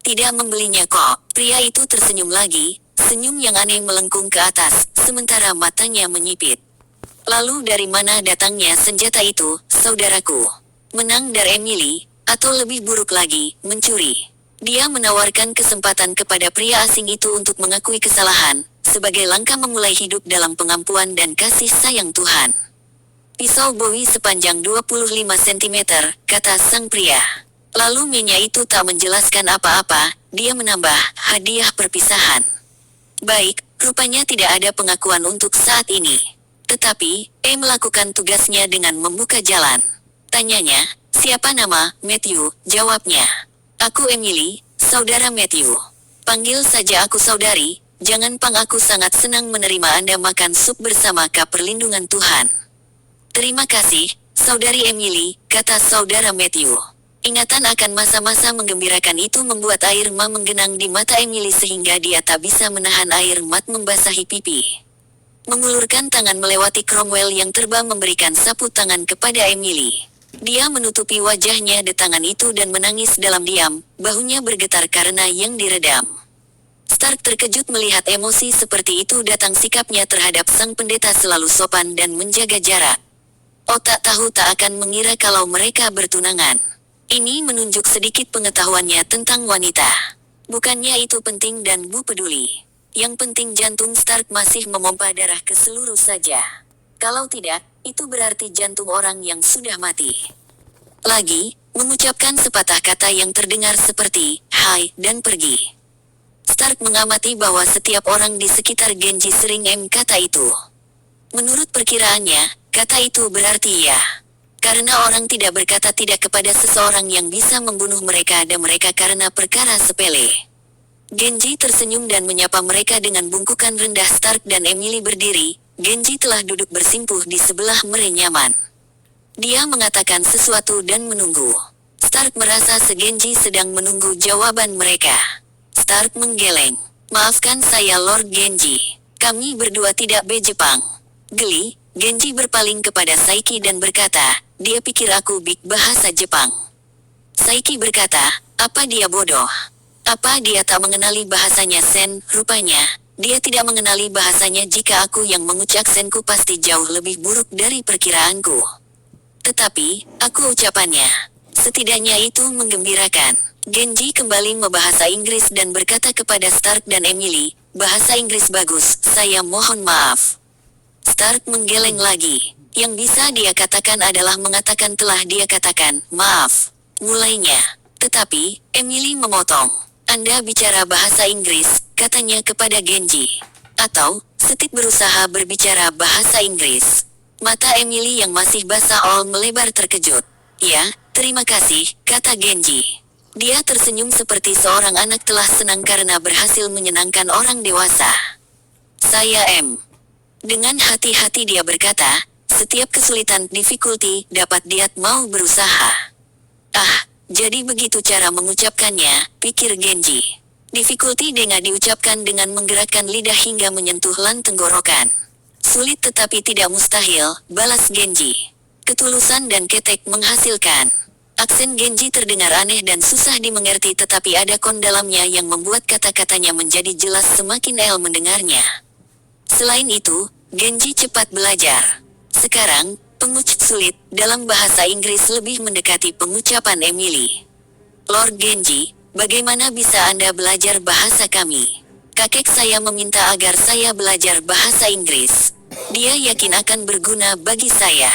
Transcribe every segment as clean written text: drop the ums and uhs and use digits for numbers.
Tidak membelinya kok. Pria itu tersenyum lagi, senyum yang aneh melengkung ke atas, sementara matanya menyipit. Lalu dari mana datangnya senjata itu, saudaraku? Menang dari Emily, atau lebih buruk lagi, mencuri. Dia menawarkan kesempatan kepada pria asing itu untuk mengakui kesalahan, sebagai langkah memulai hidup dalam pengampuan dan kasih sayang Tuhan. Pisau Bowie sepanjang 25 cm, kata sang pria. Lalu Menya itu tak menjelaskan apa-apa, dia menambah, hadiah perpisahan. Baik, rupanya tidak ada pengakuan untuk saat ini. Tetapi, melakukan tugasnya dengan membuka jalan. Tanyanya, siapa nama, Matthew, jawabnya. Aku Emily, saudara Matthew. Panggil saja aku saudari, jangan pang aku sangat senang menerima Anda makan sup bersama Kak Perlindungan Tuhan. Terima kasih, saudari Emily, kata saudara Matthew. Ingatan akan masa-masa menggembirakan itu membuat air mata menggenang di mata Emily sehingga dia tak bisa menahan air mata membasahi pipi. Mengulurkan tangan melewati Cromwell yang terbang memberikan sapu tangan kepada Emily. Dia menutupi wajahnya di tangan itu dan menangis dalam diam, bahunya bergetar karena yang diredam. Stark terkejut melihat emosi seperti itu datang sikapnya terhadap sang pendeta selalu sopan dan menjaga jarak. Otak tahu tak akan mengira kalau mereka bertunangan. Ini menunjuk sedikit pengetahuannya tentang wanita. Bukannya itu penting dan Bu peduli. Yang penting jantung Stark masih memompa darah ke seluruh saja. Kalau tidak, itu berarti jantung orang yang sudah mati. Lagi, mengucapkan sepatah kata yang terdengar seperti, hai, dan pergi. Stark mengamati bahwa setiap orang di sekitar Genji sering kata itu. Menurut perkiraannya, kata itu berarti ya. Karena orang tidak berkata tidak kepada seseorang yang bisa membunuh mereka dan mereka karena perkara sepele. Genji tersenyum dan menyapa mereka dengan bungkukan rendah. Stark dan Emily berdiri, Genji telah duduk bersimpuh di sebelah mereka nyaman. Dia mengatakan sesuatu dan menunggu. Stark merasa Genji sedang menunggu jawaban mereka. Stark menggeleng. Maafkan saya Lord Genji. Kami berdua tidak Jepang. Geli, Genji berpaling kepada Saiki dan berkata, dia pikir aku big bahasa Jepang. Saiki berkata, apa dia bodoh? Apa dia tak mengenali bahasanya Sen? Rupanya, dia tidak mengenali bahasanya. Jika aku yang mengucap Senku pasti jauh lebih buruk dari perkiraanku. Tetapi, aku ucapannya. Setidaknya itu menggembirakan. Genji kembali membahasa Inggris dan berkata kepada Stark dan Emily, bahasa Inggris bagus, saya mohon maaf. Stark menggeleng lagi. Yang bisa dia katakan adalah mengatakan telah dia katakan, maaf. Mulainya. Tetapi, Emily memotong. Anda bicara bahasa Inggris, katanya kepada Genji. Atau, Setit berusaha berbicara bahasa Inggris. Mata Emily yang masih basah melebar terkejut. Ya, terima kasih, kata Genji. Dia tersenyum seperti seorang anak telah senang karena berhasil menyenangkan orang dewasa. Saya Dengan hati-hati dia berkata, setiap kesulitan, difficulty, dapat dia mau berusaha. Jadi begitu cara mengucapkannya, pikir Genji. Difficulty dengan diucapkan dengan menggerakkan lidah hingga menyentuh lan tenggorokan. Sulit tetapi tidak mustahil, balas Genji. Ketulusan dan ketek menghasilkan. Aksen Genji terdengar aneh dan susah dimengerti tetapi ada kon dalamnya yang membuat kata-katanya menjadi jelas semakin mendengarnya. Selain itu, Genji cepat belajar. Sekarang, pengucap sulit, dalam bahasa Inggris lebih mendekati pengucapan Emily. Lord Genji, bagaimana bisa Anda belajar bahasa kami? Kakek saya meminta agar saya belajar bahasa Inggris. Dia yakin akan berguna bagi saya.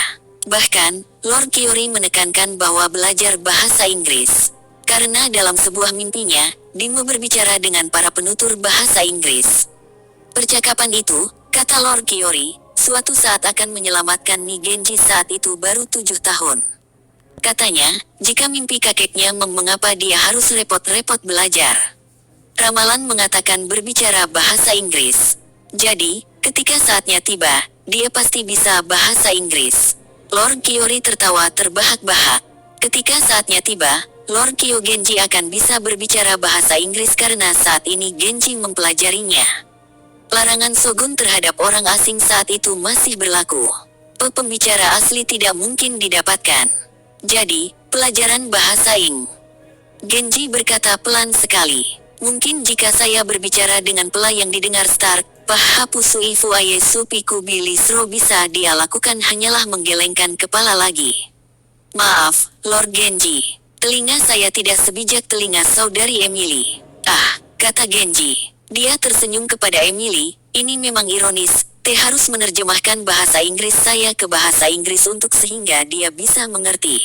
Bahkan, Lord Kyori menekankan bahwa belajar bahasa Inggris. Karena dalam sebuah mimpinya, Dimo berbicara dengan para penutur bahasa Inggris. Percakapan itu, kata Lord Kyori, suatu saat akan menyelamatkan Genji saat itu baru 7 tahun. Katanya, jika mimpi kakeknya mengapa dia harus repot-repot belajar. Ramalan mengatakan berbicara bahasa Inggris. Jadi, ketika saatnya tiba, dia pasti bisa bahasa Inggris. Lord Kyori tertawa terbahak-bahak. Ketika saatnya tiba, Lord Kyo Genji akan bisa berbicara bahasa Inggris karena saat ini Genji mempelajarinya. Larangan Shogun terhadap orang asing saat itu masih berlaku. Pembicara asli tidak mungkin didapatkan. Jadi, pelajaran bahasa Genji berkata pelan sekali. Mungkin jika saya berbicara dengan pelan yang didengar Stark, Pahapusui Fuaye Supiku Bilisro bisa dia lakukan hanyalah menggelengkan kepala lagi. Maaf, Lord Genji. Telinga saya tidak sebijak telinga saudari Emily. Ah, kata Genji. Dia tersenyum kepada Emily, ini memang ironis. Teh harus menerjemahkan bahasa Inggris saya ke bahasa Inggris untuk sehingga dia bisa mengerti.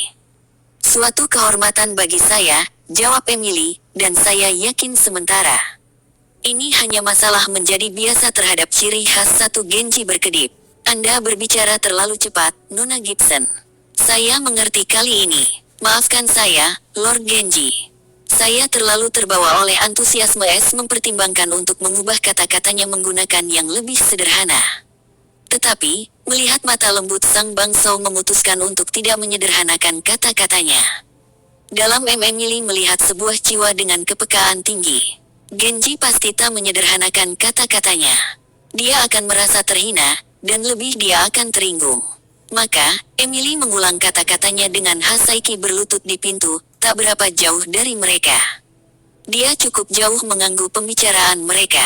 Suatu kehormatan bagi saya, jawab Emily, dan saya yakin sementara. Ini hanya masalah menjadi biasa terhadap ciri khas satu. Genji berkedip. Anda berbicara terlalu cepat, Nona Gibson. Saya mengerti kali ini. Maafkan saya, Lord Genji. Saya terlalu terbawa oleh antusiasme mempertimbangkan untuk mengubah kata-katanya menggunakan yang lebih sederhana. Tetapi, melihat mata lembut sang bangsaud memutuskan untuk tidak menyederhanakan kata-katanya. Dalam Emily melihat sebuah jiwa dengan kepekaan tinggi. Genji pasti tak menyederhanakan kata-katanya. Dia akan merasa terhina, dan lebih dia akan teringgung. Maka, Emily mengulang kata-katanya dengan Hasaiki berlutut di pintu, tak berapa jauh dari mereka. Dia cukup jauh mengganggu pembicaraan mereka.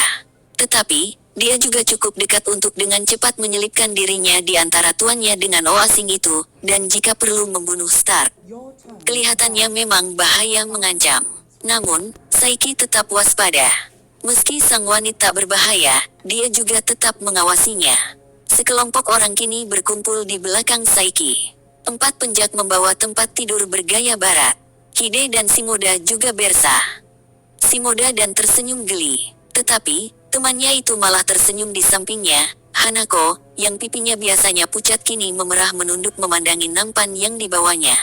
Tetapi, dia juga cukup dekat untuk dengan cepat menyelipkan dirinya di antara tuannya dengan asing itu, dan jika perlu membunuh Stark. Kelihatannya memang bahaya mengancam. Namun, Saiki tetap waspada. Meski sang wanita berbahaya, dia juga tetap mengawasinya. Sekelompok orang kini berkumpul di belakang Saiki. 4 penjak membawa tempat tidur bergaya barat. Hide dan Shimoda juga bersah. Shimoda dan tersenyum geli. Tetapi, temannya itu malah tersenyum di sampingnya. Hanako, yang pipinya biasanya pucat kini memerah menunduk memandangi nampan yang dibawanya.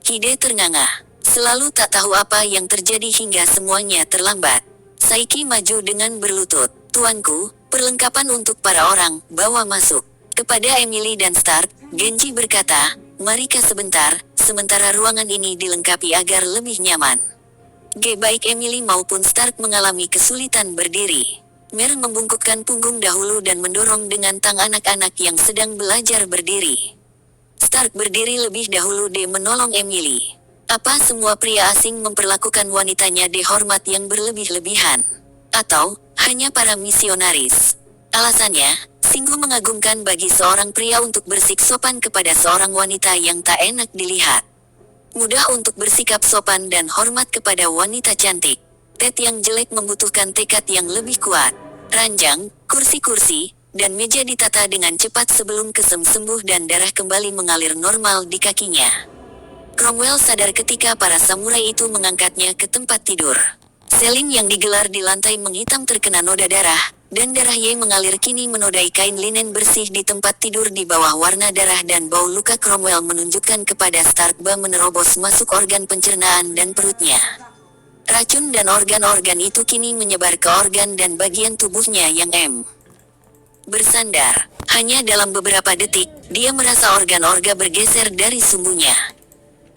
Hide ternganga. Selalu tak tahu apa yang terjadi hingga semuanya terlambat. Saiki maju dengan berlutut. Tuanku, perlengkapan untuk para orang, bawa masuk. Kepada Emily dan Stark, Genji berkata, mari ke sebentar, sementara ruangan ini dilengkapi agar lebih nyaman. Baik Emily maupun Stark mengalami kesulitan berdiri. Mer membungkukkan punggung dahulu dan mendorong dengan tang anak-anak yang sedang belajar berdiri. Stark berdiri lebih dahulu menolong Emily. Apa semua pria asing memperlakukan wanitanya hormat yang berlebih-lebihan? Atau, hanya para misionaris? Alasannya, sungguh mengagumkan bagi seorang pria untuk bersikap sopan kepada seorang wanita yang tak enak dilihat. Mudah untuk bersikap sopan dan hormat kepada wanita cantik. Ted yang jelek membutuhkan tekad yang lebih kuat. Ranjang, kursi-kursi, dan meja ditata dengan cepat sebelum kesem sembuh dan darah kembali mengalir normal di kakinya. Cromwell sadar ketika para samurai itu mengangkatnya ke tempat tidur. Selin yang digelar di lantai menghitam terkena noda darah, dan darah Ye mengalir kini menodai kain linen bersih di tempat tidur di bawah warna darah dan bau luka. Cromwell menunjukkan kepada Stark bahwa menerobos masuk organ pencernaan dan perutnya. Racun dan organ-organ itu kini menyebar ke organ dan bagian tubuhnya yang bersandar. Hanya dalam beberapa detik, dia merasa organ-organ bergeser dari sumbunya.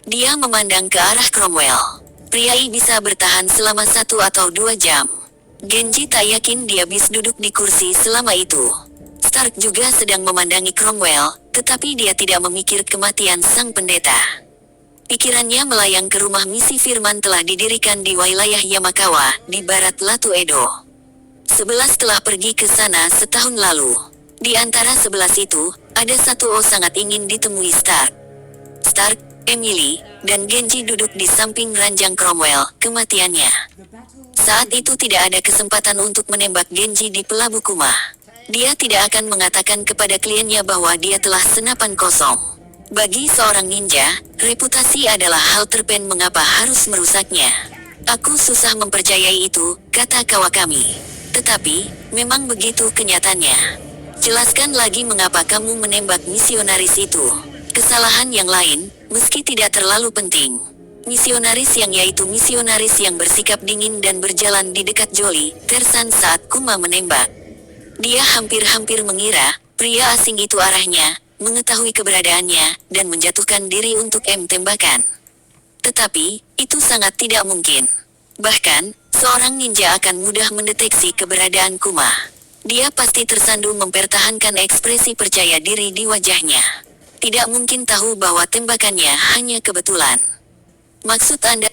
Dia memandang ke arah Cromwell. Pria ini bisa bertahan selama 1 atau 2 jam. Genji tak yakin dia bisa duduk di kursi selama itu. Stark juga sedang memandangi Cromwell, tetapi dia tidak memikir kematian sang pendeta. Pikirannya melayang ke rumah misi Firman telah didirikan di wilayah Yamakawa, di barat Latu Edo. 11 telah pergi ke sana setahun lalu. Di antara 11 itu, ada 1 sangat ingin ditemui Stark. Stark, Emily, dan Genji duduk di samping ranjang Cromwell. Kematiannya. Saat itu tidak ada kesempatan untuk menembak Genji di Pelabu Kuma. Dia tidak akan mengatakan kepada kliennya bahwa dia telah senapan kosong. Bagi seorang ninja, reputasi adalah hal terpenting. Mengapa harus merusaknya? Aku susah mempercayai itu, kata Kawakami. Tetapi, memang begitu kenyataannya. Jelaskan lagi mengapa kamu menembak misionaris itu. Kesalahan yang lain, meski tidak terlalu penting. Misionaris yang yaitu misionaris yang bersikap dingin dan berjalan di dekat Jolly, Tersan saat Kuma menembak. Dia hampir-hampir mengira, pria asing itu arahnya, mengetahui keberadaannya, dan menjatuhkan diri untuk tembakan. Tetapi, itu sangat tidak mungkin. Bahkan, seorang ninja akan mudah mendeteksi keberadaan Kuma. Dia pasti tersandu mempertahankan ekspresi percaya diri di wajahnya. Tidak mungkin tahu bahwa tembakannya hanya kebetulan. Maksud Anda?